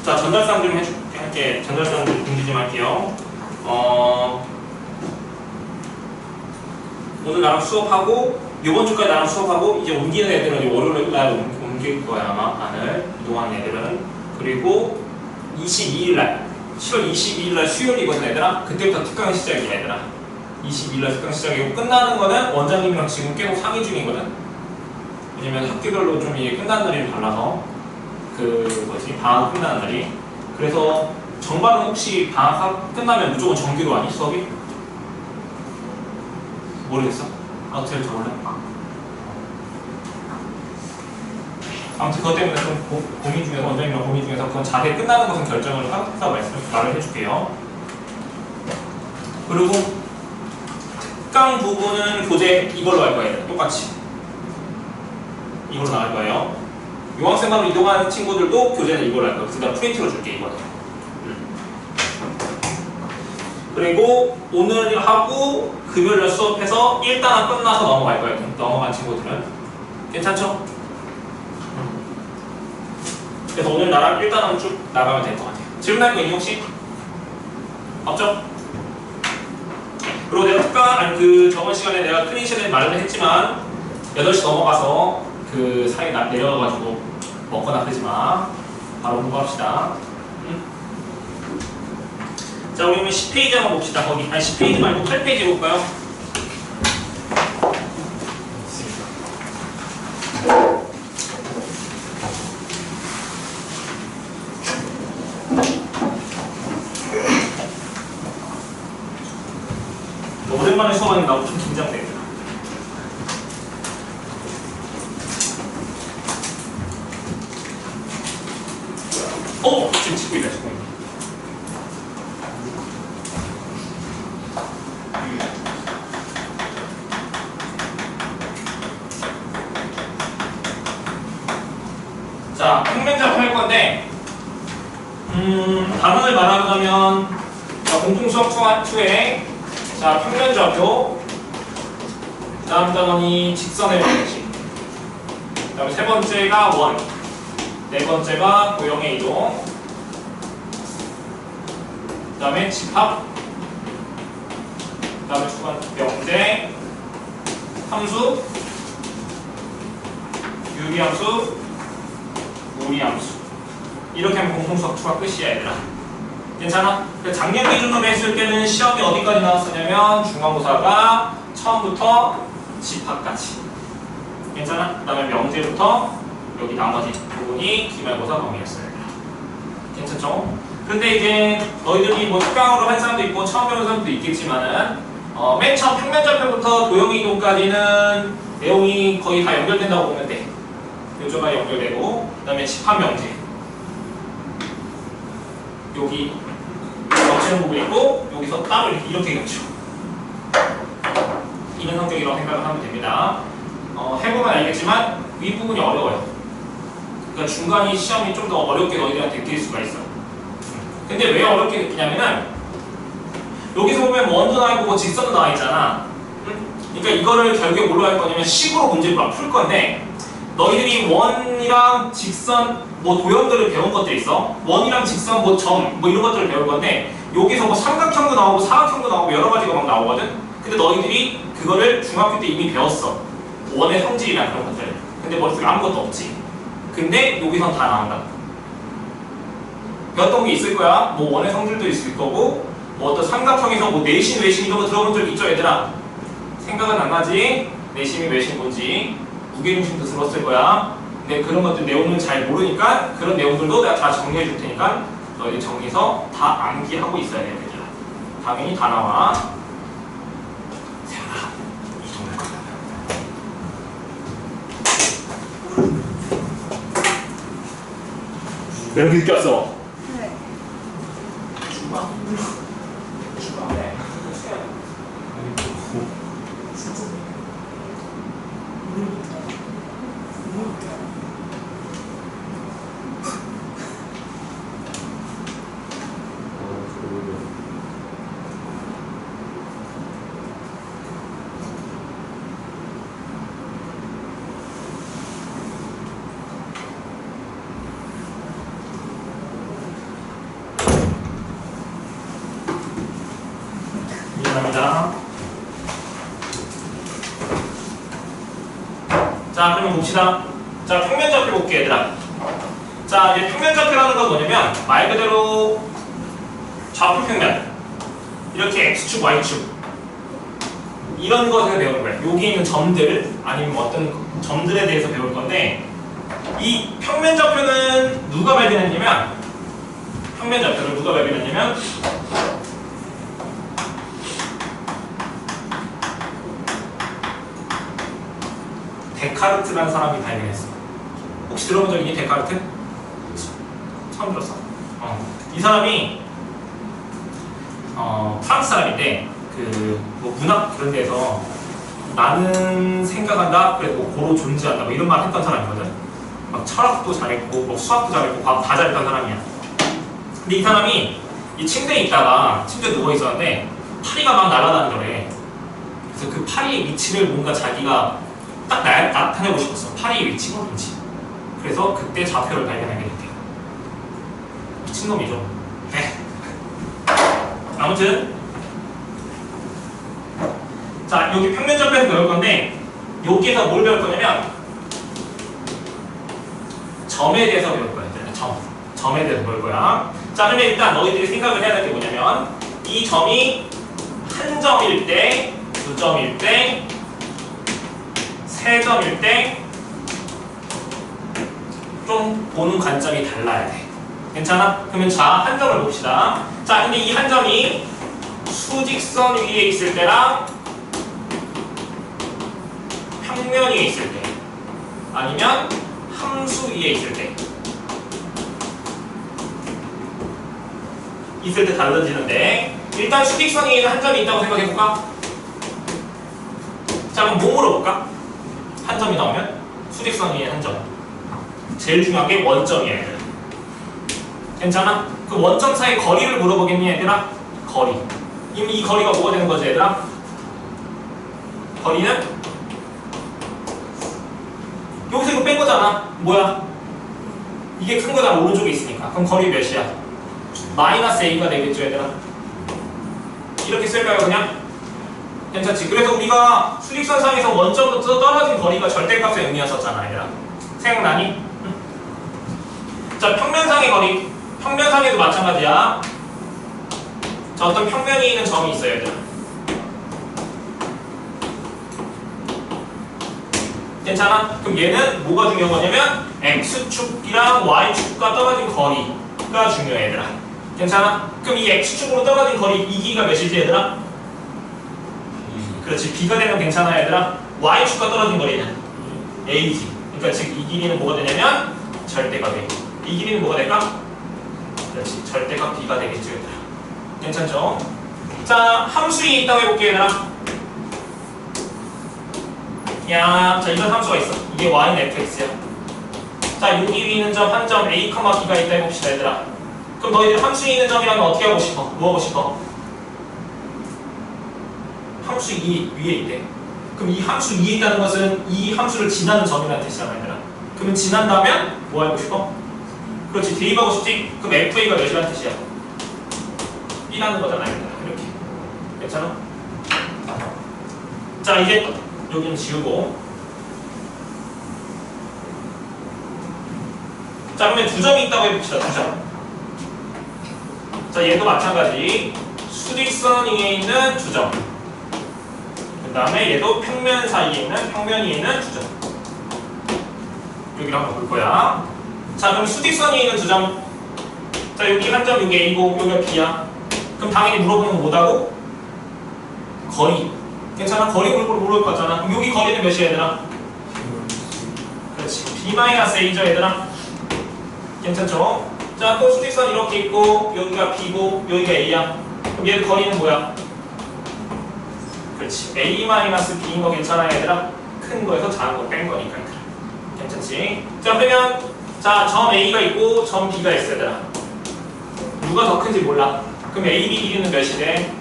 자, 전달상 좀 할게. 전달상 좀 공지 좀 할게요. 오늘 나랑 수업하고, 이번 주까지 나랑 수업하고, 이제 옮기는 애들은 이제 월요일 날 옮길 거야, 아마, 반을. 이동하는 애들은. 그리고 22일 날, 7월 22일 날 수요일이거든, 애들아. 그때부터 특강 시작이야, 애들아. 22일 날 특강 시작이고, 끝나는 거는 원장님이랑 지금 계속 상의 중이거든. 왜냐면 학교별로 좀 이게 끝나는 날이 좀 달라서. 방학 끝나는 날이. 그래서 정반은 혹시 방학 끝나면 무조건 정규로 아니? 수업이? 모르겠어? 어떻게 적을래? 아무튼 그것 때문에 좀 고민 중에서, 원장님이랑 고민 중에서 그건 자세 끝나는 것은 결정을 하면서 말을 해줄게요. 그리고 특강 부분은 교재 이걸로 할 거예요. 똑같이. 이걸로 나갈 거예요. 유학생으로 이동하는 친구들도 교재는 이걸로 할 거예요. 그래서 내가 프린트로 줄게, 이거는. 그리고 오늘 하고 금요일날 수업해서 1단원 끝나서 넘어갈 거예요. 넘어간 친구들은. 괜찮죠? 그래서 오늘 나랑 1단원 쭉 나가면 될 것 같아요. 질문할 거 있니 혹시? 없죠? 그리고 내가 저번 시간에 내가 클린시에 말을 했지만 8시 넘어가서 그 사이에 내려가가지고 먹거나 그러지 마. 바로 공부합시다. 자, 우리 그러면 10페이지 한번 봅시다. 거기. 아니, 10페이지 말고 8페이지 볼까요? 오랜만에 수업하는 나도 좀 긴장돼. 지금 찍고 있다, 지금. 자, 평면좌표 할 건데, 단원을 말하자면, 공통수업 2에, 자, 평면좌표, 그 다음 단원이 직선의 방식, 그 다음에 세 번째가 원, 네 번째가 도형의 이동, 그 다음에 집합, 그 다음에 명제, 함수, 유리함수, 무리함수. 이렇게 하면 공통수학 2가 끝이야, 얘들아. 괜찮아? 작년 기준으로 했을 때는 시험이 어디까지 나왔었냐면 중간고사가 처음부터 집합까지. 괜찮아? 그 다음에 명제부터 여기 나머지 부분이 기말고사 범위였어요. 괜찮죠? 근데 이제 너희들이 뭐 특강으로 한 사람도 있고 처음 배우는 사람도 있겠지만은 맨 처음 평면좌표부터 도형의 이동까지는 내용이 거의 다 연결된다고 보면 돼. 요조가 연결되고, 그 다음에 집합 명제 여기 겹치는 부분이 있고 여기서 따로 이렇게 겹쳐. 이런 성격이라고 생각을 하면 됩니다. 해보면 알겠지만 윗부분이 어려워요. 그러니까 중간이 시험이 좀 더 어렵게 너희들한테 느낄 수가 있어. 근데 왜 어렵게 느끼냐면은 여기서 보면 원도 나와 있고 직선도 나와 있잖아. 그러니까 이거를 결국에 뭘로 할 거냐면 식으로 문제를 막 풀 건데, 너희들이 원이랑 직선 뭐 도형들을 배운 것들이 있어. 원이랑 직선 뭐 점 뭐 이런 것들을 배울 건데, 여기서 뭐 삼각형도 나오고 사각형도 나오고 여러 가지가 막 나오거든. 근데 너희들이 그거를 중학교 때 이미 배웠어. 원의 성질이나 그런 것들. 근데 머릿속에 아무것도 없지. 근데 여기선 다 나온다. 배웠던 게 있을 거야. 뭐 원의 성질도 있을 거고, 뭐 어떤 삼각형에서 뭐 내심, 외심 이런 거 들어본 적 있죠, 얘들아? 생각은 안 나지? 내심이 외심 뭔지. 무게중심도 들었을 거야. 근데 그런 것들 내용은 잘 모르니까 그런 내용들도 내가 다 정리해 줄 테니까 너희들 정리해서 다 암기하고 있어야 돼, 얘들아. 당연히 다 나와. 세연아, 이 정도일 거야. 왜 이렇게 늦게 왔어? 네. 주방? 주방에 자, 그러면 봅시다. 자, 평면좌표 볼게, 얘들아. 자, 이제 평면좌표라는 건 뭐냐면 말 그대로 좌표 평면. 이렇게 X축, Y축. 이런 것을 배우는 거야. 여기 있는 점들, 아니면 어떤 점들에 대해서 배울 건데, 이 평면좌표는 누가 발견했냐면, 평면좌표를 누가 발견했냐면, 데카르트라는 사람이 발견했어. 혹시 들어본 적 있니? 데카르트? 처음 들었어. 이 사람이 프랑스 사람인데 뭐 문학 그런 데서 나는 생각한다. 그래서 뭐 고로 존재한다. 뭐 이런 말 했던 사람이거든. 막 철학도 잘했고 뭐 수학도 잘했고 과학 다 잘했던 사람이야. 근데 이 사람이 이 침대에 있다가 침대에 누워 있었는데 파리가 막 날아다니더래. 그래서 그 파리의 위치를 뭔가 자기가 딱 나타내고 싶었어. 파리의 위치가 뭔지. 그래서 그때 좌표를 발견하게 됐대요. 미친놈이죠. 네. 아무튼 자, 여기 평면좌표에서 배울 건데 여기에서 뭘 배울 거냐면 점에 대해서 배울 거야. 점에 대해서 배울 거야. 자, 그러면 일단 너희들이 생각을 해야 될 게 뭐냐면 이 점이 한 점일 때, 두 점일 때, 세 점일 때 좀 보는 관점이 달라야 돼. 괜찮아? 그러면 자, 한 점을 봅시다. 자, 근데 이 한 점이 수직선 위에 있을 때랑 평면 위에 있을 때 아니면 함수 위에 있을 때 달라지는데 일단 수직선 위에는 한 점이 있다고 생각해볼까? 자, 그럼 뭐 물어볼까? 한 점이 나오면 수직선 위에 한 점. 제일 중요한 게 원점이야, 얘들. 괜찮아? 그 원점 사이 거리를 물어보겠니, 얘들아? 거리. 이 거리가 뭐가 되는 거지, 얘들아? 거리는 여기서 이거 뺀 거잖아. 뭐야? 이게 큰 거잖아, 오른쪽에 있으니까. 그럼 거리 몇이야? 마이너스 A가 되겠죠, 얘들아? 이렇게 쓸까요, 그냥? 괜찮지? 그래서 우리가 수직선상에서 원점부터 떨어진 거리가 절대값의 의미였었잖아, 얘들아. 생각나니? 자, 평면상의 거리. 평면상에도 마찬가지야. 자, 어떤 평면이 있는 점이 있어요, 얘들아. 괜찮아? 그럼 얘는 뭐가 중요한 거냐면 X축이랑 Y축과 떨어진 거리가 중요해, 얘들아. 괜찮아? 그럼 이 X축으로 떨어진 거리 이 길이가 몇이지, 얘들아? 그렇지. B가 되면 괜찮아, 얘들아. Y축과 떨어진 거리는 A지. 그러니까 즉 이 길이는 뭐가 되냐면 절대가 돼. 이 길이는 뭐가 될까? 그렇지. 절대가 B가 되겠죠, 얘들아. 괜찮죠? 자, 함수이 있다고 해볼게요, 얘들아. 자, 이런 함수가 있어. 이게 y는 fx야. 자, 여기 위에 있는 점 한 점 a, b가 있다 해봅시다, 얘들아. 그럼 너희들 함수에 있는 점이라면 어떻게 하고 싶어? 뭐 하고 싶어? 함수 2 위에 있대. 그럼 이 함수 2에 있다는 것은 이 함수를 지나는 점이라는 뜻이잖아, 얘들아. 그러면 지난다면 뭐 하고 싶어? 그렇지, 대입하고 싶지? 그럼 fa가 몇이라는 뜻이야? 1하는 거잖아, 얘들아. 이렇게. 괜찮아? 자, 이제 여기는 지우고. 자, 그러면 두 점이 있다고 해봅시다. 두 점. 자, 얘도 마찬가지. 수직선 위에 있는 두 점. 그 다음에 얘도 평면 사이에 있는, 평면 위에 있는 두 점. 여기를 한번 볼 거야. 자, 그럼 수직선 위에 있는 두 점. 자, 여기 한 점, 여기 A고, 여기가 B야. 그럼 당연히 물어보는 건 뭐다고? 거리. 괜찮아? 거리 물어볼 거잖아. 그럼 여기 거리는 몇이야, 얘들아? 그렇지. B-A죠, 얘들아? 괜찮죠? 자, 또 수직선 이렇게 있고 여기가 B고 여기가 A야. 그럼 얘 거리는 뭐야? 그렇지. A-B인 거 괜찮아, 얘들아? 큰 거에서 작은 거 뺀 거니까. 괜찮지? 자, 그러면 자, 점 A가 있고 점 B가 있어, 얘들아. 누가 더 큰지 몰라. 그럼 A, B 길이는 몇이 돼?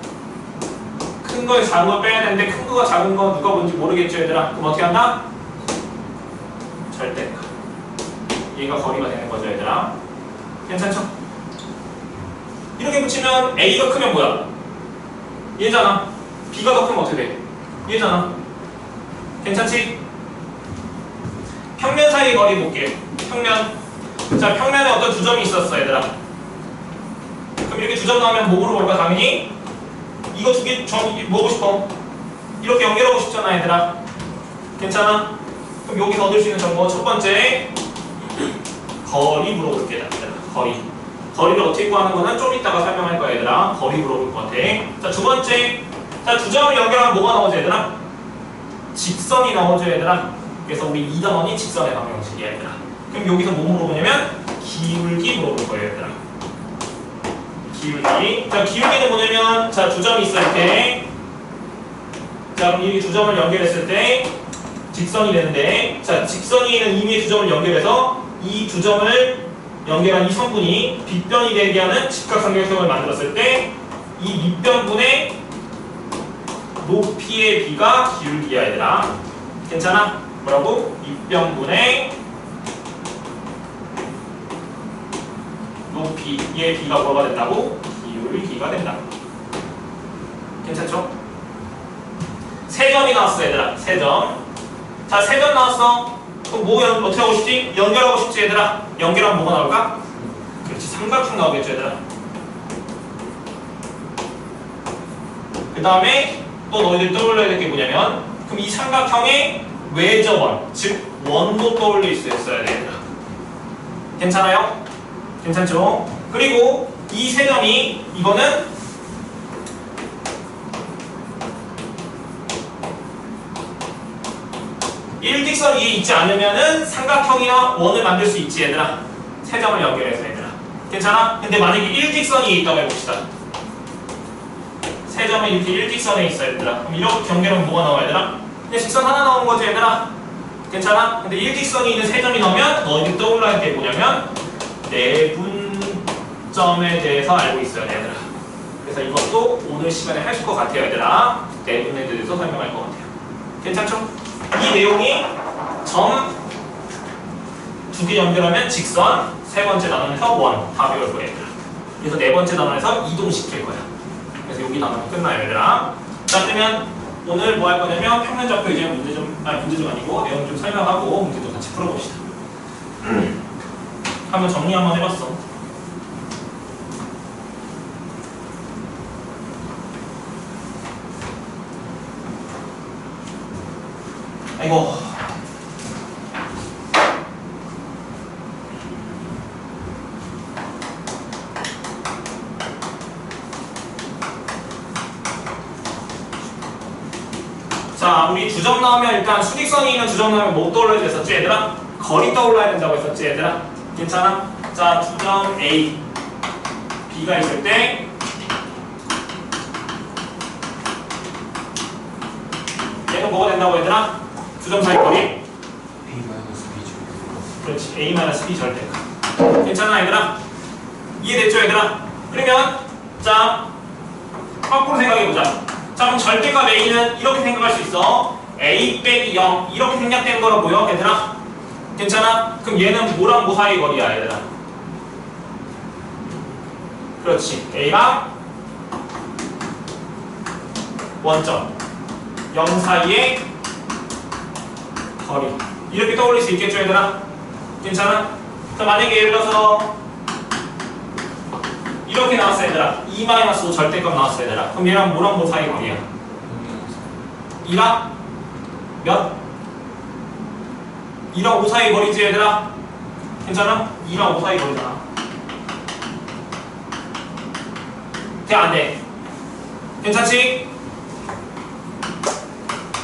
큰 거에 작은 거 빼야 되는데 큰 거가 작은 거 누가 뭔지 모르겠죠, 얘들아? 그럼 어떻게 한다? 절대값. 얘가 거리가 되는 거죠, 얘들아. 괜찮죠? 이렇게 붙이면 A가 크면 뭐야? 얘잖아. B가 더 크면 어떻게 돼? 얘잖아. 괜찮지? 평면 사이 거리 볼게요. 평면. 자, 평면에 어떤 두 점이 있었어, 얘들아. 그럼 이렇게 두 점 나오면 뭐 물어볼까, 당연히? 이거 두 개, 뭐 하고 싶어? 이렇게 연결하고 싶잖아, 얘들아. 괜찮아? 그럼 여기서 얻을 수 있는 정보, 첫 번째, 거리 물어볼게, 얘들아. 거리. 거리를 어떻게 구하는 거는 좀 이따가 설명할 거야, 얘들아. 거리 물어볼 것 같아. 자, 두 번째. 자, 두 점을 연결하면 뭐가 나오죠, 얘들아? 직선이 나오죠, 얘들아. 그래서 우리 2단원이 직선의 방정식이야, 얘들아. 그럼 여기서 뭐 물어보냐면 기울기 물어볼 거예요, 얘들아. 기울기. 자, 기울기는 뭐냐면, 자, 두 점이 있을 때, 자, 그럼 이 두 점을 연결했을 때 직선이 되는데, 자, 직선이 있는 임의의 두 점을 연결해서 이 두 점을 연결한 이 성분이 빗변이 되게 하는 직각삼각형을 만들었을 때 이 밑변분의 높이의 비가 기울기야, 얘들아. 괜찮아? 뭐라고? 밑변분의 높이의 비가 뭐가 된다고? 기울기가 된다. 괜찮죠? 세 점이 나왔어, 얘들아. 세 점. 자, 세 점 나왔어. 그럼 뭐 어떻게 하고 싶지? 연결하고 싶지, 얘들아. 연결하면 뭐가 나올까? 그렇지, 삼각형 나오겠죠, 얘들아. 그 다음에 또 너희들 떠올려야 될 게 뭐냐면, 그럼 이 삼각형의 외접원, 즉 원도 떠올릴 수 있어야 돼, 얘들아. 괜찮아요? 괜찮죠? 그리고 이 세 점이, 이거는 일직선 위에 있지 않으면은 삼각형이나 원을 만들 수 있지, 얘들아. 세 점을 연결해서, 얘들아. 괜찮아? 근데 만약에 일직선 위에 있다고 해봅시다. 세 점이 이렇게 일직선에 있어, 얘들아. 그럼 이렇게 연결하면 뭐가 나와, 얘들아? 그냥 직선 하나 나오는 거지, 얘들아. 괜찮아? 근데 일직선이 있는 세 점이 나오면 너희들 떠올라야 할 게 뭐냐면 내분점에 대해서 알고 있어야 돼, 얘들아. 그래서 이것도 오늘 시간에 하실 것 같아요, 얘들아. 내분에 대해서 설명할 것 같아요. 괜찮죠? 이 내용이 점 두 개 연결하면 직선, 세 번째 단원에서 원 다 배울 거예요, 얘들아. 그래서 네 번째 단원에서 이동시킬 거야. 그래서 여기 단원이 끝나요, 얘들아. 자, 그러면 오늘 뭐 할 거냐면 평면좌표 이제 문제 좀 아니고 내용 좀 설명하고 문제도 같이 풀어봅시다. 한번 정리 한번 해봤어. 아이고. 자, 우리 두 점 나오면 일단 수직선이 있는 두 점 나오면 뭐 떠올려야 됐었지, 얘들아? 거리 떠올라야 된다고 했었지, 얘들아? 괜찮아? 자, 두 점 A, B가 있을 때 얘는 뭐가 된다고, 얘들아? 두 점 사이 거리? A-B죠. 그렇지, A-B 절대값. 괜찮아, 얘들아? 이해됐죠, 얘들아? 그러면 자, 거꾸로 생각해보자. 자, 그럼 절대값 A는 이렇게 생각할 수 있어. A 빼기 0 이렇게 생략된 거로 보여, 얘들아? 괜찮아? 그럼 얘는 뭐랑 뭐 사이 거리야, 얘들아? 그렇지, A랑 원점 0 사이의 거리. 이렇게 떠올릴 수 있겠죠, 얘들아? 괜찮아? 자, 만약에 예를 들어서 이렇게 나왔어, 얘들아. 2-5 절대값 나왔어, 얘들아. 그럼 얘랑 뭐랑 뭐 사이 거리야? 2랑 몇? 2랑 5 사이 거리지, 얘들아? 괜찮아? 2랑 5 사이 거리잖아. 돼, 안 돼? 괜찮지?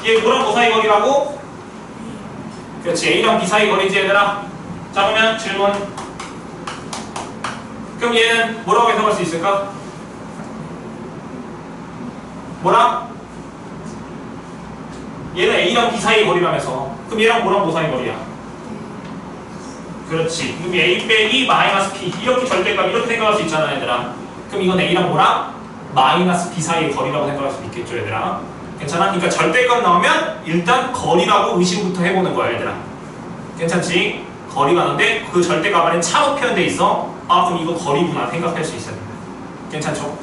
얘 뭐랑 뭐 사이 거리라고? 그렇지, A랑 B 사이 거리지, 얘들아? 자, 그러면 질문. 그럼 얘는 뭐라고 해석할 수 있을까? 뭐라? 얘는 A랑 B 사이 거리라면서. 그럼 얘랑 뭐랑 뭐 사이 거리야? 그렇지. 그럼 A 빼기 마이너스 P 이렇게 절대값 이렇게 생각할 수 있잖아, 얘들아. 그럼 이건 A랑 뭐랑? 마이너스 B 사이의 거리라고 생각할 수 있겠죠, 얘들아. 괜찮아? 그러니까 절대값 나오면 일단 거리라고 의심부터 해보는 거야, 얘들아. 괜찮지? 거리가 나는데 그 절대값 안에 차로 표현돼 있어. 아, 그럼 이거 거리구나 생각할 수 있어야 됩니다. 괜찮죠?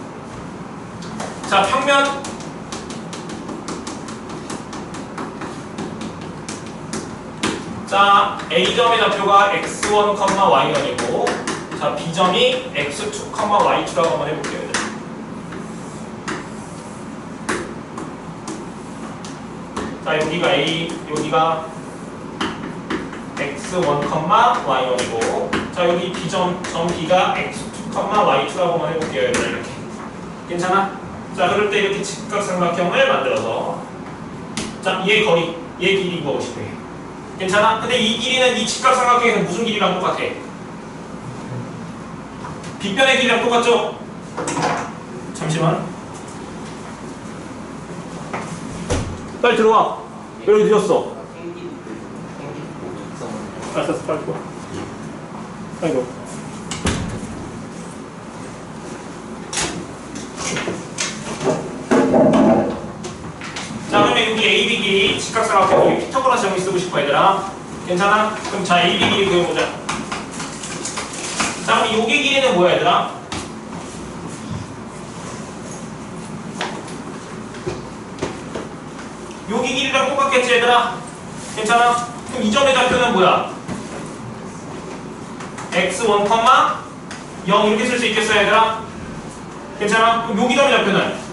자, 평면. 자, A점의 좌표가 x1, y1이고 자, B점이 x2, y2라고 한번 해볼게요. 얘들아. 자, 여기가 A, 여기가 x1, y1이고 자, 여기 B점, 점 B가 x2, y2라고 한번 해볼게요. 얘들아. 이렇게. 괜찮아? 자, 그럴 때 이렇게 직각삼각형을 만들어서 자, 얘 거리, 얘 길이 구하고 싶어요. 괜찮아? 근데 이 길이는 이 직각삼각형에서 무슨 길이랑 똑같아? 빗변의 길이랑 똑같죠? 잠시만. 빨리 들어와. 왜 이렇게 늦었어? 알았어, 빨리 와. 아이고. 자, 그러면 여기 AB 길이 직각삼각형 여기 피타고라스 정리 쓰고 싶어 얘들아. 괜찮아? 그럼 자, AB 길이 그려보자. 자, 그럼 여기 길이는 뭐야 얘들아? 여기 길이랑 똑같겠지 얘들아? 괜찮아? 그럼 이 점의 좌표는 뭐야? x1, 0 이렇게 쓸 수 있겠어요 얘들아? 괜찮아? 그럼 여기 점의 좌표는?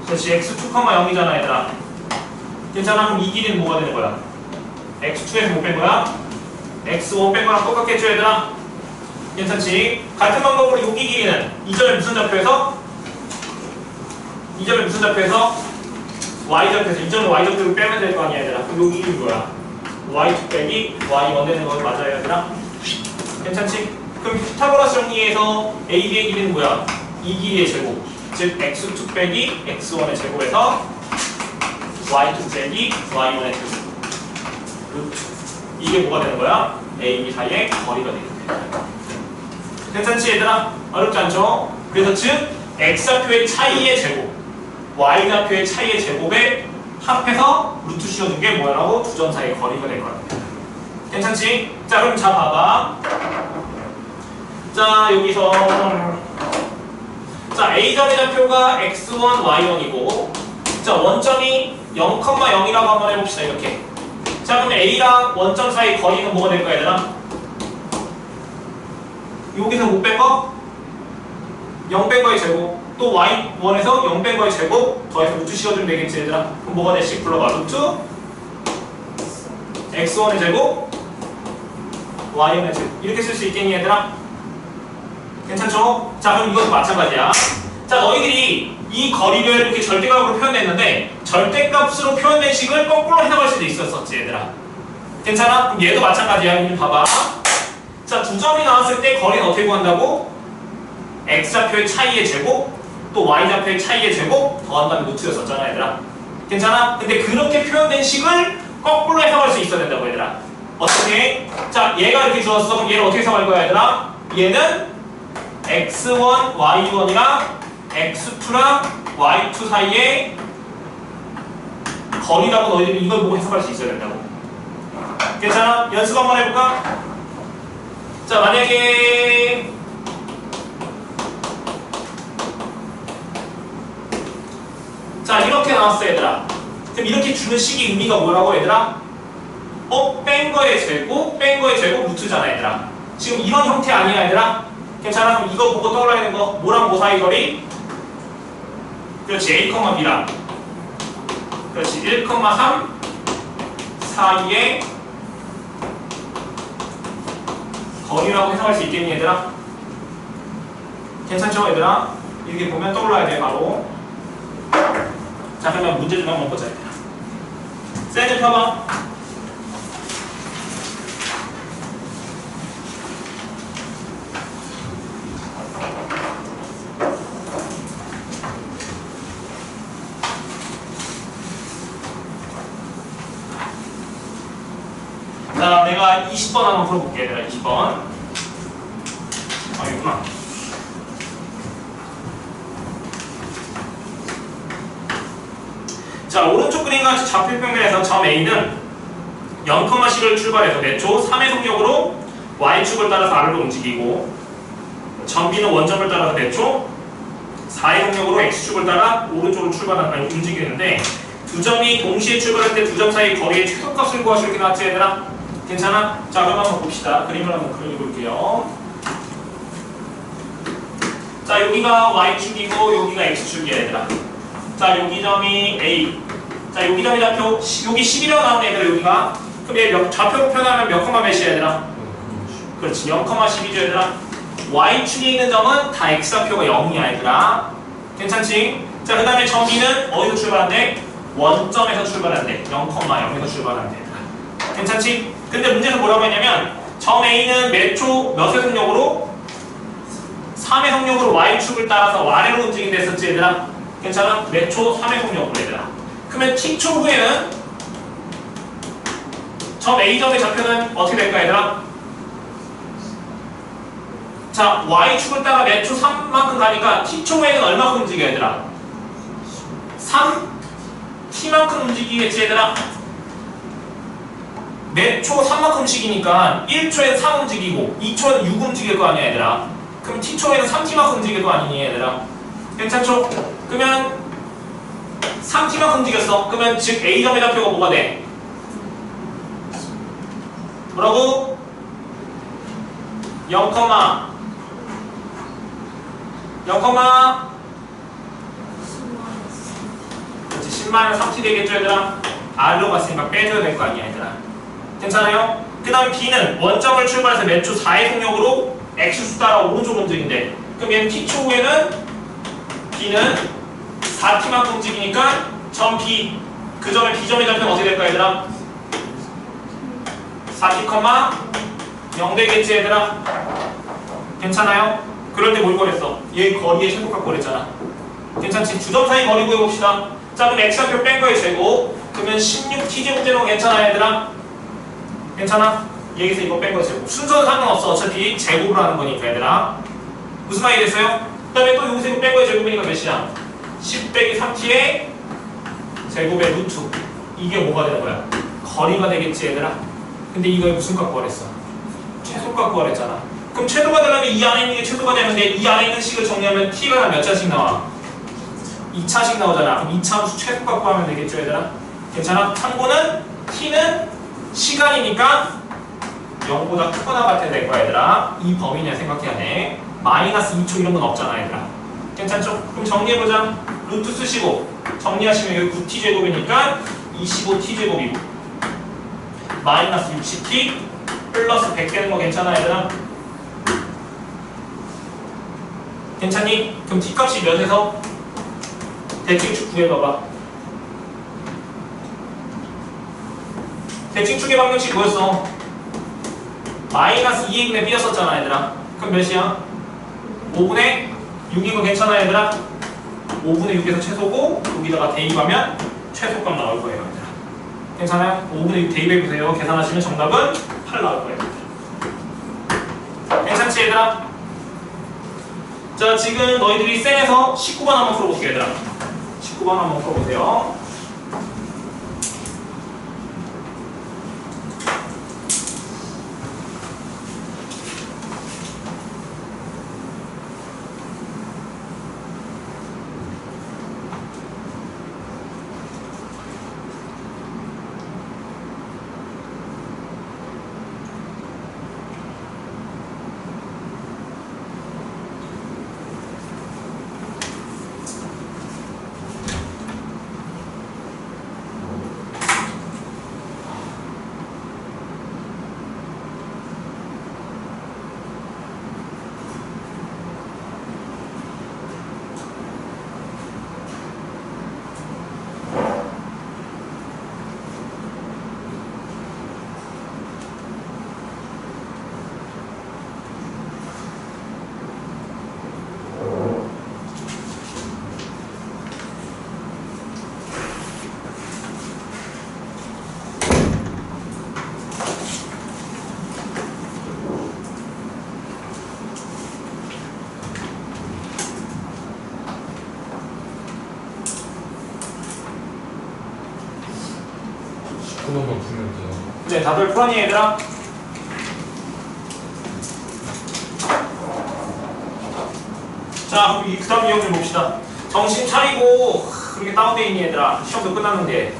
그렇지, x2, 0이잖아 얘들아. 괜찮아? 그럼 이 길이는 뭐가 되는 거야? x2에서 못 뺀 거야? x1 뺀 거랑 똑같겠죠 얘들아? 괜찮지? 같은 방법으로 여기 길이는 이 점의 무슨 좌표에서? 이 점의 무슨 좌표에서? y좌표에서 이 점의 y좌표를 빼면 될 거 아니야 얘들아. 그럼 여기 길이 뭐야? y2 빼기 y1 되는 거 맞아요 얘들아? 괜찮지? 그럼 피타고라스 정리에서 AB의 길이는 뭐야? 이 길이의 제곱 즉 x2 빼기 x1의 제곱에서 y2 빼기 y1의 제곱 루트 이게 뭐가 되는 거야? A, B 사이의 거리가 되는 거야. 괜찮지 얘들아? 어렵지 않죠? 그래서 즉 x좌표의 차이의 제곱 y좌표의 차이의 제곱에 합해서 루트 씌워준 게 뭐라고? 두 점 사이의 거리가 될 거야. 괜찮지? 자 그럼 자 봐봐. 자 여기서 자 A점의 좌표가 x1, y1이고 자 원점이 0, 0이라고 한번 해봅시다. 이렇게. 자 그럼 A랑 원점 사이 거리는 뭐가 될 거야 얘들아? 여기서 못 뺀 거? 0 뺀 거의 제곱 또 y1에서 0 뺀 거의 제곱 더해서 루트 씌워주면 되겠지 얘들아. 그럼 뭐가 될지 불러봐. 루트 x1의 제곱 y1의 제곱 이렇게 쓸 수 있겠니 얘들아? 괜찮죠? 자 그럼 이것도 마찬가지야. 자 너희들이 이 거리를 이렇게 절대값으로 표현했는데 절대값으로 표현된 식을 거꾸로 해석할 수도 있었었지 얘들아. 괜찮아? 그럼 얘도 마찬가지야. 이리 봐봐. 자 두 점이 나왔을 때 거리는 어떻게 구한다고? x좌표의 차이의 제곱 또 y좌표의 차이의 제곱 더한 다음에 루트였었잖아 얘들아. 괜찮아? 근데 그렇게 표현된 식을 거꾸로 해석할 수 있어야 된다고 얘들아. 어떻게? 자 얘가 이렇게 주었어. 그럼 얘를 어떻게 해석할 거야 얘들아? 얘는 x1, y1이랑 x2랑 y2 사이의 거리라고 너희들이 이걸 보고 해석할 수 있어야 된다고. 괜찮아? 연습 한번 해볼까? 자 만약에 자 이렇게 나왔어 얘들아. 그럼 이렇게 주는 식의 의미가 뭐라고 얘들아? 뺀 거의 제곱, 뺀 거의 제곱 루트잖아 얘들아. 지금 이런 형태 아니야 얘들아? 괜찮아? 그럼 이거 보고 떠올라야 되는 거 뭐랑 뭐 사이 거리? 그렇지 A, B랑 그렇지 1, 3 사이의 거리라고 해석할 수 있겠니 얘들아? 괜찮죠 얘들아? 이렇게 보면 떠올라야 돼 바로. 자 그러면 문제 좀 한번 보자 얘들아. 셀 좀 펴봐. 자, 내가 20번 한번 풀어볼게, 얘들아. 20번. 아, 여기구나. 자, 오른쪽 그림과 같이 좌표평면에서 점 A는 0,10을 출발해서 내초 3의 속력으로 Y축을 따라서 R로 움직이고 점 B는 원점을 따라서 내초 4의 속력으로 X축을 따라 오른쪽으로 움직이는데 두 점이 동시에 출발할 때 두 점 사이 거리의 최소값을 구하시오 이렇게 나왔지 얘들아? 괜찮아? 자 그럼 한번 봅시다. 그림을 한번 그려볼게요. 자 여기가 y축이고 여기가 x축이야 얘들아. 자 여기 점이 a. 자 여기 점이 좌표 여기 11이라고 나오네 얘들아 여기가. 그럼 얘 좌표로 표현하면 몇 컴마 몇이야 얘들아? 그렇지 0,12죠 얘들아. y축에 있는 점은 다 x좌표가 0이야 얘들아. 괜찮지? 자 그 다음에 점 B는 어디서 출발한대? 원점에서 출발한대. 0,0에서 출발한대 얘들아. 괜찮지? 근데 문제에서 뭐라고 했냐면 점 A는 몇 초 몇의 속력으로? 3의 속력으로 y축을 따라서 아래로 움직인다 했었지 얘들아. 괜찮아? 몇 초? 3의 속력으로 얘들아. 그러면 t초 후에는 점 A점의 좌표는 어떻게 될까 얘들아? 자 y축을 따라 몇 초 3만큼 가니까 t초 후에는 얼마큼 움직여 얘들아? 3? t만큼 움직이겠지 얘들아? 몇 초 3만큼씩이니까 1초에는 3 움직이고 2초에는 6 움직일 거 아니야 얘들아. 그럼 t초에는 3t만큼 움직일 거 아니니 얘들아. 괜찮죠? 그러면 3t만큼 움직였어. 그러면 즉 A점의 좌표가 뭐가 돼? 뭐라고? 0, 0, 그렇지 10만원 3t 되겠죠 얘들아? R로 갔으니까 빼줘야 될 거 아니야 얘들아. 괜찮아요? 그 다음 B는 원점을 출발해서 몇 초 4의 속력으로 X수 따라 오른쪽 움직인대. 그럼 얘는 T초 후에는 B는 4T만큼 움직이니까 점 B 그 점의 B점의 좌표는 어떻게 될까 얘들아? 4T, 0 되겠지 얘들아? 괜찮아요? 그럴 때 뭘 구했어? 얘 거리의 최소값 구했잖아. 괜찮지? 두 점 사이 거리 구해봅시다. 자 그럼 X좌표 뺀 거의 제곱 그러면 16t제곱되는 괜찮아 얘들아? 괜찮아? 여기서 이거 뺀 거의 제곱. 순서는 상관없어. 어차피 제곱으로 하는 거니까 얘들아. 무슨 말이 됐어요? 그 다음에 또 여기서 이거 뺀 거의 제곱이니까 몇이야? 10 빼기 3t의 제곱의 루트. 이게 뭐가 되는 거야? 거리가 되겠지 얘들아? 근데 이거 무슨 값 구하랬어? 최소값 구하랬잖아. 그럼 최소가 되려면 이 안에 있는 게 최소가 되는데 이 안에 있는 식을 정리하면 t가 몇 차씩 나와? 2차씩 나오잖아. 그럼 2차 함수 최소값 구하면 되겠죠 얘들아? 괜찮아? 참고는 t는 시간이니까 0보다 크거나 같아야 될 거야 얘들아. 이 범위냐 생각해야 돼. 마이너스 2초 이런 건 없잖아 얘들아. 괜찮죠? 그럼 정리해보자. 루트 쓰시고 정리하시면 여기 9t제곱이니까 25t제곱이고 마이너스 60t 플러스 100 되는 거 괜찮아 얘들아? 괜찮니? 그럼 t값이 몇에서? 대칭축 구해봐봐. 대칭축의 방정식 뭐였어? 마이너스 2분의 b였었잖아 얘들아. 그럼 몇이야? 5분의 6이고 괜찮아 얘들아? 5분의 6에서 최소고 여기다가 대입하면 최소값 나올 거예요 얘들아. 괜찮아요? 5분의 6 대입해보세요. 계산하시면 정답은 8 나올 거예요. 괜찮지 얘들아? 자 지금 너희들이 쌤에서 19번 한번 풀어볼게요 얘들아. 19번 한번 풀어보세요. 그것만 풀면 돼요. 이제 다들 풀었니 얘들아? 자 그럼 그 다음 유형 좀 봅시다. 정신 차리고 그렇게 다운돼 있니 얘들아? 시험도 끝났는데.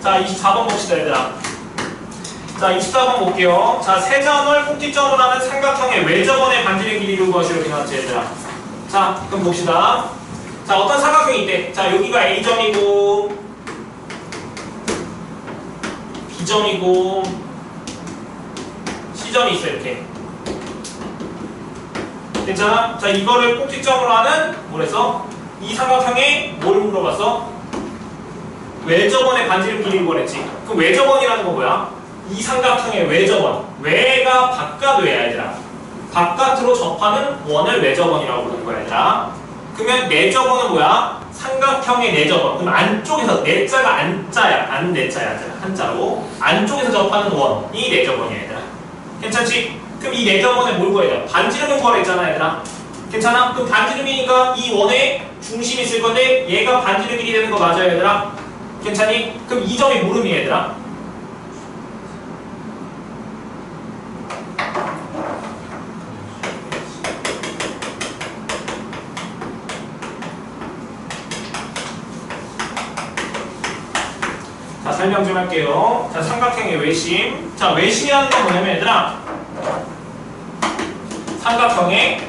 자 24번 봅시다 얘들아. 자 24번 볼게요. 자 세 점을 꼭지점으로 하는 삼각형의 외접원의 반지름 길이를 구하시오 이렇게 나왔지 얘들아. 자 그럼 봅시다. 자 어떤 삼각형이 있대? 자 여기가 A점이고 B점이고 C점이 있어 이렇게. 괜찮아? 자 이거를 꼭지점으로 하는 뭐랬어? 이 삼각형에 뭘 물어봤어? 외접원의 반지름 길이를 구하랬지. 그럼 외접원이라는 건 뭐야? 이 삼각형의 외접원. 외가 바깥외야 얘들아. 바깥으로 접하는 원을 외접원이라고 부르는 거야 얘들아. 그러면 내접원은 뭐야? 삼각형의 내접원. 그럼 안쪽에서 내자가 안자야. 안 내자야. 한자로. 안쪽에서 접하는 원이 내접원이야 얘들아. 괜찮지? 그럼 이 내접원에 뭘 구해야 돼? 반지름을 구하라 했잖아 얘들아. 괜찮아? 그럼 반지름이니까 이 원에 중심이 있을 건데 얘가 반지름 길이 되는 거 맞아요 얘들아? 괜찮니? 그럼 이 점이 무름이 얘들아? 자 설명 좀 할게요. 자 삼각형의 외심. 자 외심이라는 건 뭐냐면 얘들아 삼각형의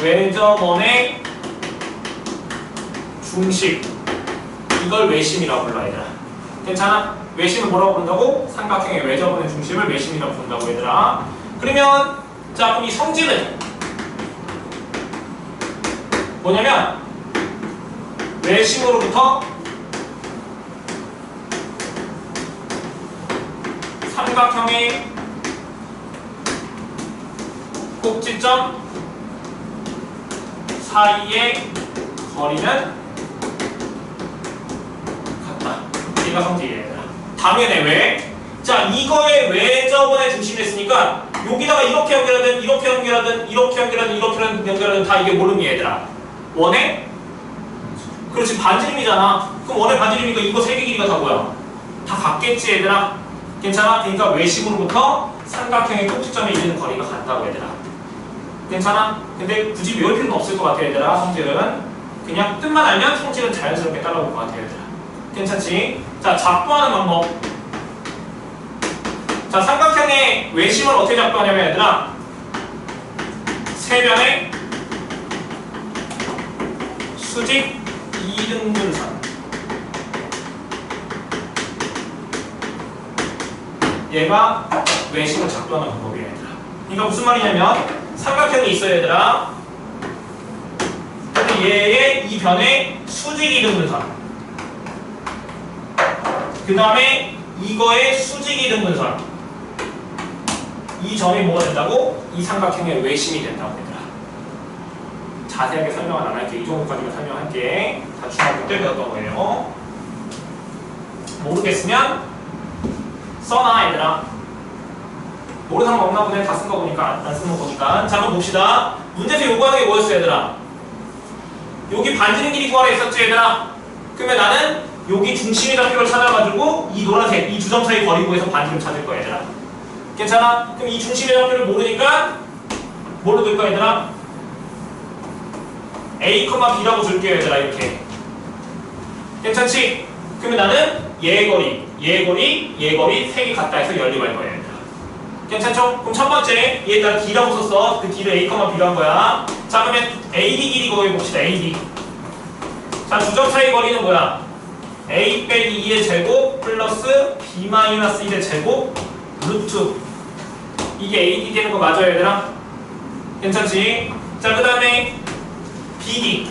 외접원의 중심 이걸 외심이라고 불러 얘들아. 괜찮아? 외심을 뭐라고 부른다고? 삼각형의 외접원의 중심을 외심이라고 부른다고 얘들아. 그러면 자 그럼 이 성질은 뭐냐면 외심으로부터 삼각형의 꼭지점 사이의 거리는 같다. 얘가 성질이야. 당연해. 왜? 자 이거의 외접원의 중심이 있으니까 여기다가 이렇게 연결하든 이렇게 연결하든 이렇게 연결하든 이렇게 연결하든 다 이게 모름이야 얘들아. 원의? 그렇지 반지름이잖아. 그럼 원의 반지름이니까 이거 세 개 길이가 다 뭐야? 다 같겠지 얘들아. 괜찮아? 그러니까 외심으로부터 삼각형의 꼭지점에 이르는 거리가 같다고 얘들아. 괜찮아? 근데 굳이 외울 필요는 없을 것 같아 얘들아. 성질은 그냥 뜻만 알면 성질은 자연스럽게 따라올 것 같아 얘들아. 괜찮지? 자 작도하는 방법. 자 삼각형의 외심을 어떻게 작도하냐면 얘들아 세 변의 수직 이등분선 얘가 외심을 작도하는 방법이야 얘들아. 그러니까 무슨 말이냐면 삼각형이 있어 얘들아. 근데 얘의 이 변의 수직 이등분선 그 다음에 이거의 수직 이등분선 이 점이 뭐가 된다고? 이 삼각형의 외심이 된다고 얘들아. 자세하게 설명은 안 할게. 이 정도까지만 설명할게. 다 중학교 때 배웠던 거예요. 모르겠으면 써놔 얘들아. 모르는 사람 없나 보네. 다 쓴 거 보니까 안 쓴 거 보니까. 자 그럼 봅시다. 문제에서 요구하는 게 뭐였어 얘들아? 여기 반지름 길이 구하라 했었지 얘들아. 그러면 나는 여기 중심의 좌표를 찾아가지고 이 노란색 이 두 점 사이 거리 구해서 반지름 찾을 거야 얘들아. 괜찮아? 그럼 이 중심의 좌표를 모르니까 뭘로 둘 거야 얘들아? A, B라고 줄게요 얘들아. 이렇게 괜찮지? 그러면 나는 얘 거리, 얘 거리, 얘 거리 세 개 같다 해서 연립할 거야 얘들아. 괜찮죠? 그럼 첫 번째 얘들아 D라고 썼어. 그 D를 A, B로 한 거야. 자 그러면 AD 길이 구해봅시다. AD. 자 두 점 사이 거리는 뭐야? A 빼기 2의 제곱 플러스 B 마이너스 1의 제곱 루트. 이게 AD 되는 거 맞아요 얘들아? 괜찮지? 자 그 다음에 BD.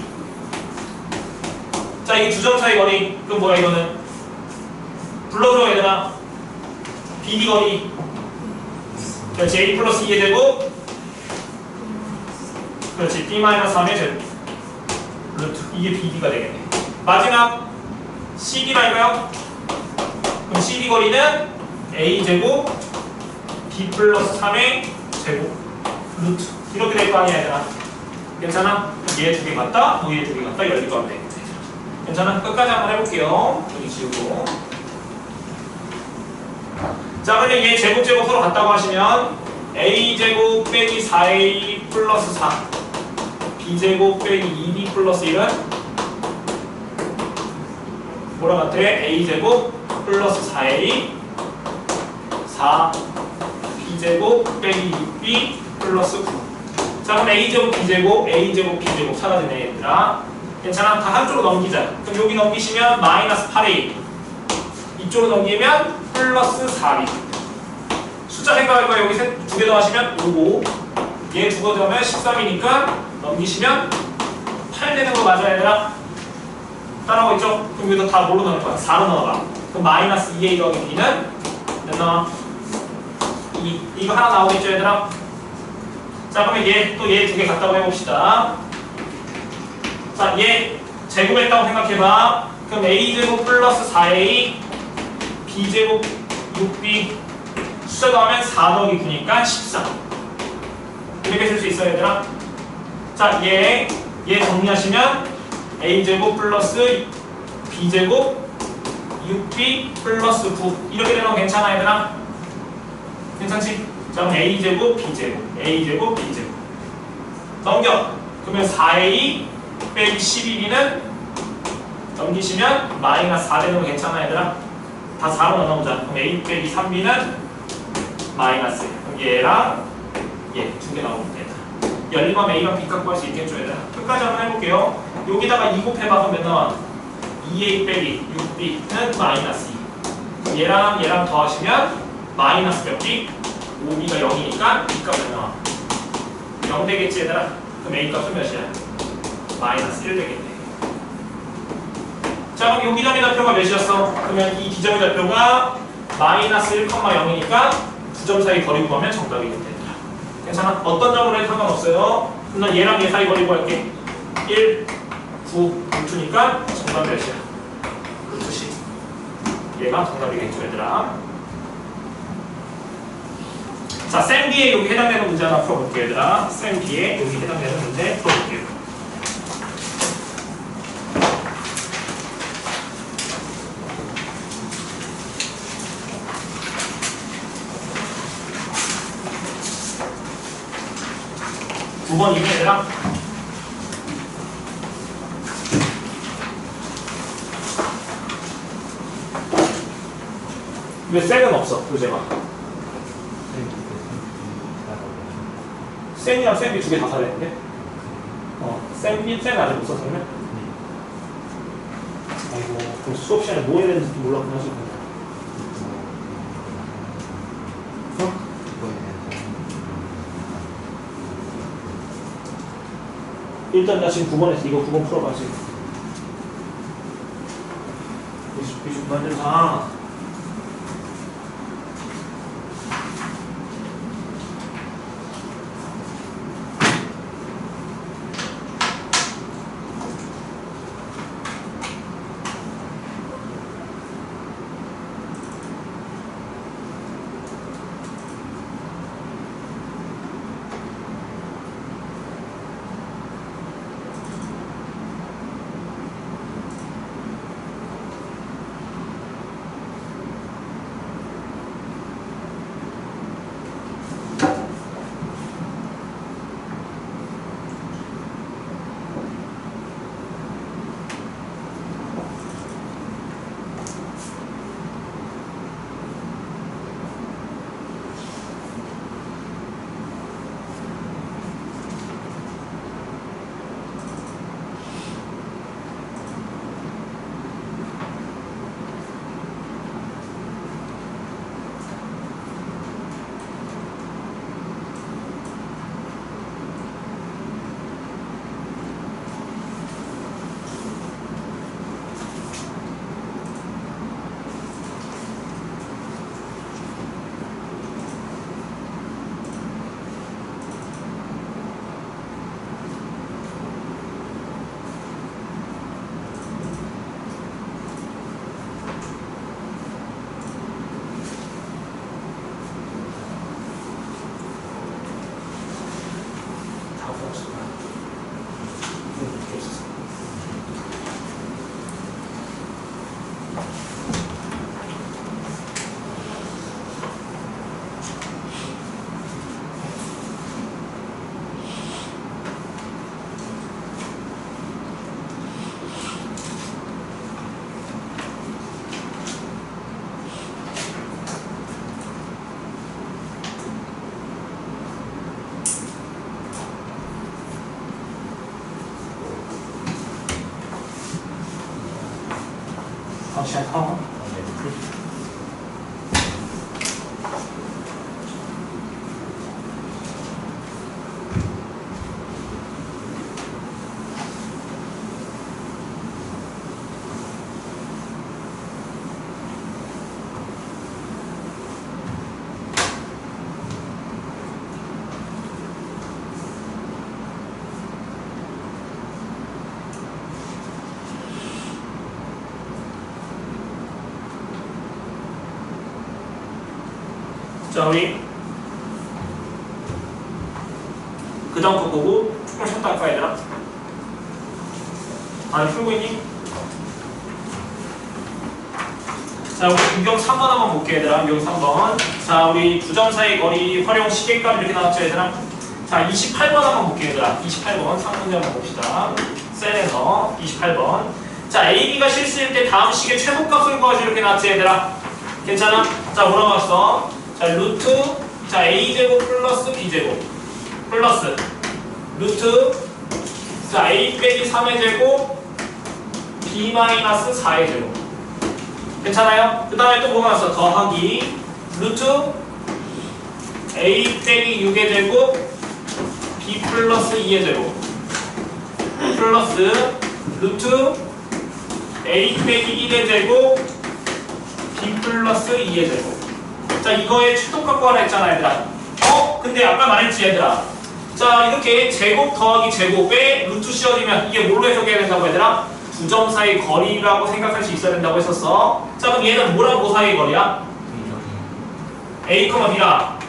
자 이게 두 점 사이 거리. 그럼 뭐야 이거는? 불러줘 얘들아. BD 거리. 그렇지. A 플러스 2의 제곱. 그렇지. B 마이너스 3의 제곱. 루트. 이게 BD가 되겠네. 마지막 CD가 이거요. 그럼 CD 거리는 A 제곱 B 플러스 3의 제곱 루트. 이렇게 될 거 아니야 얘들아. 괜찮아? 얘 두 개 같다, 얘 두 개 같다, 연립하면 돼. 괜찮아? 끝까지 한번 해볼게요. 여기 지우고. 자, 그러면 얘 제곱 서로 같다고 하시면 A 제곱 빼기 4A 플러스 4 b제곱 빼기 2b 플러스 1은 뭐랑 같아? a제곱 플러스 4a 4 b제곱 빼기 6b 플러스 9. 자 그럼 a제곱 b제곱 a제곱 b제곱 사라지네 얘들아. 괜찮아? 다 한쪽으로 넘기자. 그럼 여기 넘기시면 마이너스 8a 이쪽으로 넘기면 플러스 4b. 숫자 생각할 거예요. 여기 두 개 더하시면 5고 얘 두 개 더하면 13이니까 넘기시면 8 되는 거 맞아 얘들아? 따라오고 있죠? 그럼 여기서 다 뭘로 넣을 거야? 4로 넣어봐. 그럼 마이너스 2a 더하기 b는 몇 나와? 2. 이거 하나 나오겠죠 얘들아? 자 그러면 얘 또 얘 두 개 같다고 해봅시다. 자 얘 제곱했다고 생각해봐. 그럼 a제곱 플러스 4a b제곱 6b 숫자 더하면 4 더하기 9니까 14. 이렇게 쓸 수 있어요 얘들아? 자 얘 정리하시면 a제곱 플러스 b제곱 6b 플러스 9 이렇게 되면 괜찮아 얘들아? 괜찮지? 자 그럼 a제곱 b제곱 넘겨. 그러면 4a 빼기 11는 넘기시면 마이너스 4 되는 거 괜찮아 얘들아? 다 4로 나눠보자. 그럼 a 빼기 3b는 마이너스. 그럼 얘랑 얘 두 개 나오면 되다. 열리면 a랑 b 갖고 할 수 있겠죠 얘들아? 끝까지 한번 해볼게요. 여기다가 2 곱해봐. 그럼 몇 나와? 2a 빼기 6b는 마이너스 2. 얘랑 더하시면 마이너스 몇 b? 5b가 0이니까 b 값 몇 나와? 0 되겠지 얘들아? 그럼 a 값은 몇이야? 마이너스 1 되겠네. 자 그럼 여기 점의 좌표가 몇이었어? 그러면 이 기점의 좌표가 마이너스 1,0이니까 두 점 사이 거리 구하면 정답이 된다. 괜찮아? 어떤 점으로 해도 상관없어요. 그럼 난 얘랑 얘 사이 거리 구할게. 1, 9, 루트니까 정답 몇이야? 루트 10. 얘가 정답이겠죠 얘들아. 자, 쌤 B에 여기 해당되는 문제 하나 풀어볼게요 얘들아. 쌤 B에 여기 해당되는 문제 풀어볼게요. 두 번이네 얘들아. 왜 셀은 없어? 도대체가 셀이랑 셀이 두 개 다 사야되는데? 셀 B, 셀 아직 못 썼었네? 아이고 그럼 수업 시간에 뭐 해야 되는지 몰랐구나 싶네. 일단 나 지금 9번 했어. 이거 9번 풀어봐 지금. 비숍 만들자. 괜찮아? 자, 우리 그 다음 거 보고 조금 쉬었다 할까 얘들아? 아니 풀고 있니? 자, 우리 유경 3번 한번 볼게 얘들아. 유경 3번. 자, 우리 두 점 사이 거리 활용 시계값 이렇게 나왔죠 얘들아? 자, 28번 한번 볼게 얘들아. 28번 3문제 한번 봅시다. 셀에서 28번. 자, AB가 실수일 때 다음 식의 최소값을 구하시 이렇게 나왔지 얘들아? 괜찮아? 자, 뭐라고 왔어? 자, 루트, 자, a제곱 플러스 b제곱 플러스 루트, 자, a 빼기 3의 제곱 b 마이너스 4의 제곱. 괜찮아요? 그 다음에 또 뭐가 왔어? 더하기 루트 a 빼기 6의 제곱 b 플러스 2의 제곱 플러스 루트 a 빼기 1의 제곱 b 플러스 2의 제곱. 자, 이거의 최소값 구하라 했잖아 얘들아. 근데 아까 말했지 얘들아. 자, 이렇게 제곱 더하기 제곱에 루트 씌워지면 이게 뭘로 해석해야 된다고 얘들아? 두 점 사이 거리라고 생각할 수 있어야 된다고 했었어. 자, 그럼 얘는 뭐랑 뭐 사이의 거리야? A, B랑.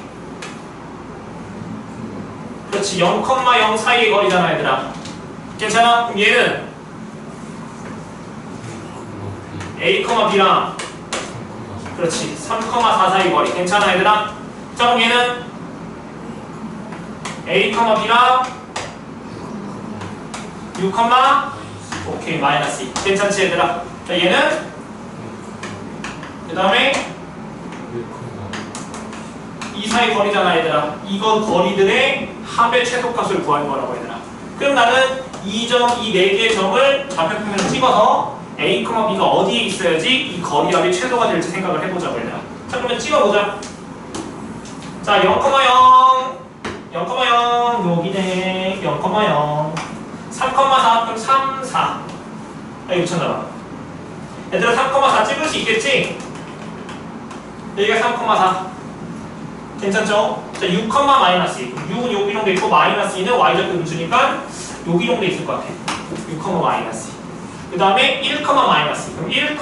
그렇지, 0,0 사이의 거리잖아 얘들아. 괜찮아? 그럼 얘는 A, B랑 그렇지, 3,4 사이 거리. 괜찮아 얘들아? 자, 그럼 얘는 A, B랑 6, 오케이, 마이너스 2. 괜찮지 얘들아? 자, 얘는 그 다음에 이 사이 거리잖아 얘들아. 이거 거리들의 합의 최소값을 구하는 거라고 얘들아. 그럼 나는 이 점, 이 4개의 점을 좌표평면을 찍어서 A, B가 어디에 있어야지 이 거리합이 최소가 될지 생각을 해보자고 얘들아. 자, 그러면 찍어보자. 자, 0,0 여기네. 0,0 3,4 그럼 3, 4. 이거 찾아봐. 얘들아 3,4 찍을 수 있겠지? 여기가 3,4. 괜찮죠? 자, 6, 마이너스 2. 6은 여기 정도 있고 마이너스 2는 y좌표 음수니까 여기 정도 있을 것 같아. 6, 마이너스 2. 그 다음에 1, 마이너스 2. 그럼 1,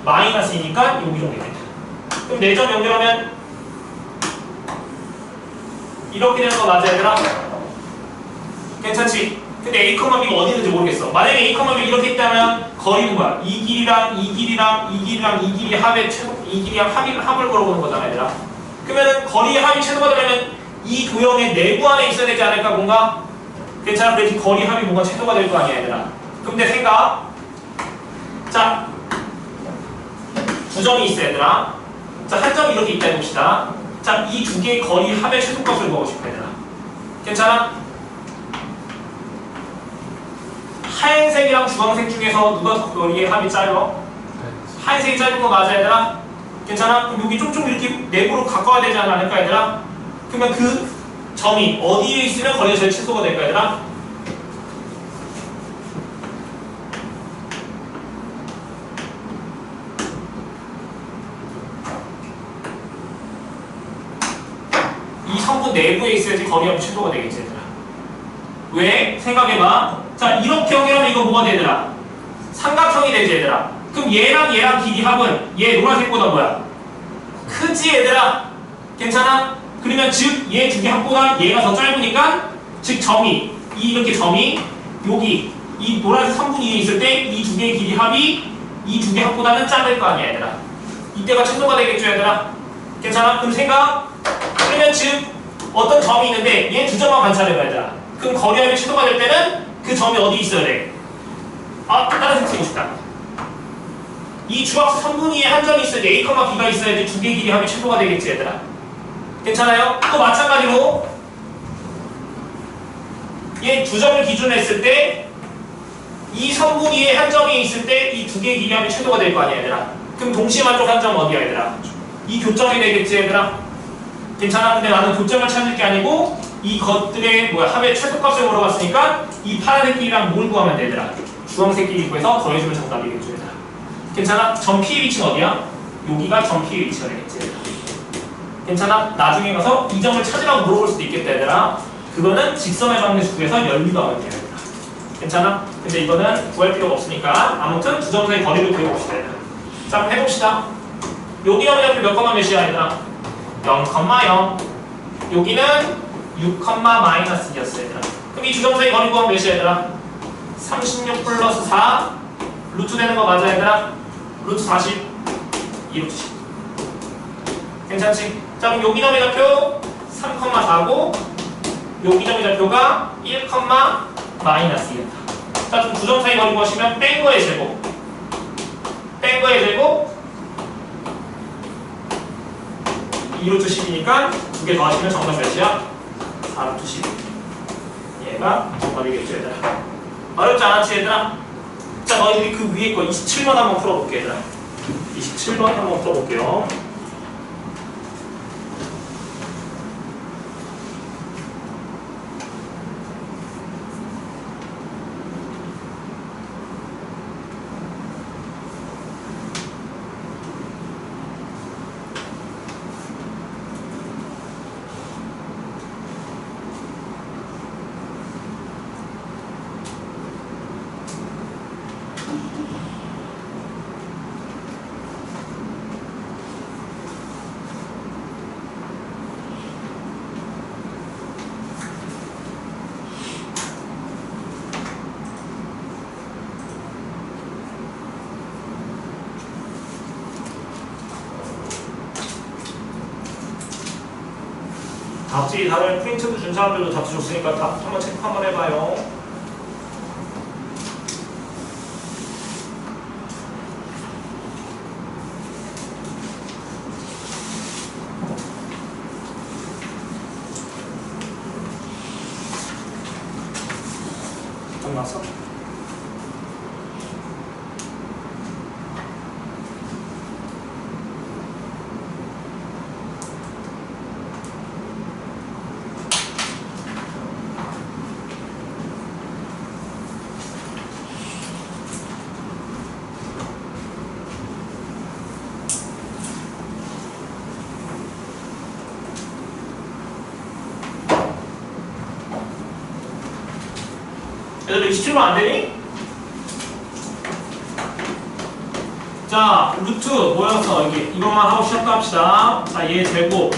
마이너스 2니까 여기 정도 있겠다. 그럼 4점 연결하면 이렇게 되는 거 맞아 얘들아? 괜찮지? 근데 A, B가 어디 있는지 모르겠어. 만약에 A, B가 이렇게 있다면 거리는 뭐야? 이 길이랑 이 길이랑 이 길이랑 이 길이 합의 최소, 이 길이랑 합을 걸어보는 거잖아 얘들아. 그러면은 거리의 합이 최소가 되려면 이 도형의 내부 안에 있어야 되지 않을까 뭔가? 괜찮아? 그래서 거리 합이 뭔가 최소가 될 거 아니야 얘들아. 그럼 내 생각. 자, 두 점이 있어 얘들아. 자, 한 점이 이렇게 있다 해봅시다. 자, 이 두 개의 거리 합의 최소값을 구하고 싶어 얘들아. 괜찮아? 하얀색이랑 주황색 중에서 누가 더 거리의 합이 짧아? 하얀색이 짧은 거 맞아 얘들아? 괜찮아? 그럼 여기 좀 이렇게 내부로 가까워야 되지 않을까 얘들아? 그러면 그 점이 어디에 있으면 거리가 제일 최소가 될까 얘들아? 이 성분 내부에 있어야지 거리합이 최소가 되겠지 얘들아. 왜? 생각해봐. 자, 이렇게 연결하면 이거 뭐가 되더라? 삼각형이 되지 얘들아. 그럼 얘랑 길이 합은 얘 노란색보다 뭐야? 크지 얘들아. 괜찮아? 그러면 즉 얘 두 개 합보다 얘가 더 짧으니까 즉 점이 이렇게 점이 여기 이 노란색 3분의 2에 있을 때 이 두 개의 길이 합이 이 두 개 합보다는 작을 거 아니야 얘들아. 이때가 최소가 되겠죠 얘들아. 괜찮아? 그럼 생각. 그러면 즉 어떤 점이 있는데 얘 두 점만 관찰해봐 얘들아. 그럼 거리합이 최소가 될 때는 그 점이 어디 있어야 돼? 다른 색 쓰고 싶다. 이 주악수 3분의 2에 한 점이 있어야지 A, B가 있어야지 두 개의 길이 합이 최소가 되겠지 얘들아. 괜찮아요? 또 마찬가지로 얘 두 점을 기준으로 했을 때 이 성분위에 한 점이 있을 때 이 두 개의 기계합이 최소가 될 거 아니야 얘들아. 그럼 동시에 만족한 점은 어디야 얘들아? 이 교점이 되겠지 얘들아. 괜찮아? 근데 나는 교점을 찾을 게 아니고 이 것들의 합의 최소값을 물어봤으니까 이 파란색끼리랑 뭘 구하면 돼 얘들아? 주황색끼리 구해서 더해주면 정답이겠지 얘들아. 괜찮아? 점 P의 위치는 어디야? 여기가 점 P의 위치가 되겠지 얘들아. 괜찮아? 나중에 가서 이 점을 찾으라고 물어볼 수도 있겠다 얘들아. 그거는 직선의 방정식 구해서 열리도 하면 돼요 얘들아. 괜찮아? 근데 이거는 구할 필요가 없으니까 아무튼 두 점 사이 거리를 구해봅시다 얘들아. 자 그럼 해봅시다. 여기 어려울 몇 컴마 몇이야 얘들아? 0,0 여기는 6, 마이너스 2였어 얘들아. 그럼 이 두 점 사이 거리 구하면 몇이야 얘들아? 36 플러스 4 루트 되는 거 맞아 얘들아? 루트 40 2루트 10 괜찮지? 자 그럼 여기 점의 좌표 3,4고 여기 점의 좌표가 1, 마이너스 2였다. 자 그럼 두 점 사이 거리 구하시면 뺀 거의 제곱 뺀 거의 제곱 2루트 10이니까 두 개 더하시면 정답 몇이야? 4루트 10 얘가 정답이겠죠 얘들아. 어렵지 않았지 얘들아? 자 너희들이 그 위에 거 27번 한번 풀어볼게 얘들아. 27번 한번 풀어볼게요. 답지 다른 프린트도 준 사람들도 답지 줬으니까 답 한번 체크 한번 해봐요. 끝났어? 얘들 27번 안 되니? 자, 루트 뭐였어? 여기 이것만 하고 시작도 합시다. 자, 얘 제곱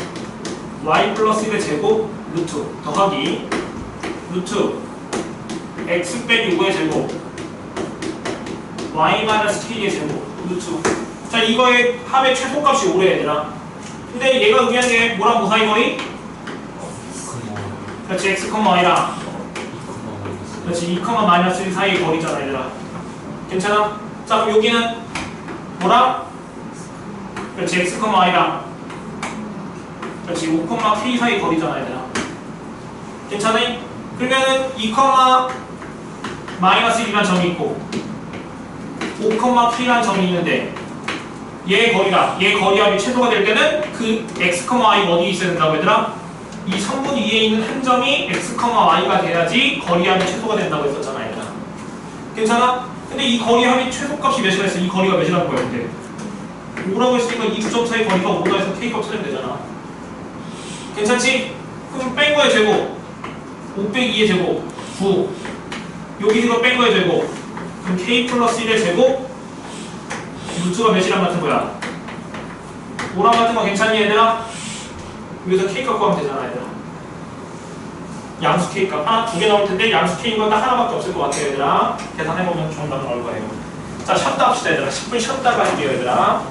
y 플러스 1의 제곱 루트 더하기 루트 x 빼기 5의 제곱 y 마이너스 k의 제곱 루트. 자, 이거의 합의 최소값이 5래 얘들아. 근데 얘가 의미하는 게 뭐랑 뭐 사이 거리? 그렇지, x, y랑 그렇지 2, 마이너스 1 사이의 거리잖아 얘들아. 괜찮아? 자 그럼 여기는 뭐랑? 그렇지 x, y랑 그렇지 5, k 사이의 거리잖아 얘들아. 괜찮니? 그러면은 2, 마이너스 1이라는 점이 있고 5, k라는 점이 있는데 얘 거리가 얘 거리합이 최소가 될 때는 그 x, y가 어디에 있어야 된다고 얘들아? 이 성분 위에 있는 한 점이 x, y가 돼야지 거리합이 최소가 된다고 했었잖아 얘들아. 괜찮아? 근데 이 거리합이 최소값이 몇이라 했어? 이 거리가 몇이라는 거야 근데 5라고 했으니까 이 두 점 사이 거리가 5다 해서 k값 찾으면 되잖아. 괜찮지? 그럼 뺀 거의 제곱 5 빼기 2의 제곱 9 여기서 뺀 거의 제곱 그럼 k 플러스 1의 제곱 루트가 몇이랑 같은 거야? 5랑 같은 거 괜찮니 얘들아? 여기서 K값 구하면 되잖아 얘들아. 양수 K값 하나 두 개 나올 텐데 양수 K인 건 딱 하나밖에 없을 것 같아 얘들아. 계산해보면 정답 나올 거예요. 자 쉬었다 합시다 얘들아. 10분 쉬었다가 할게요 얘들아.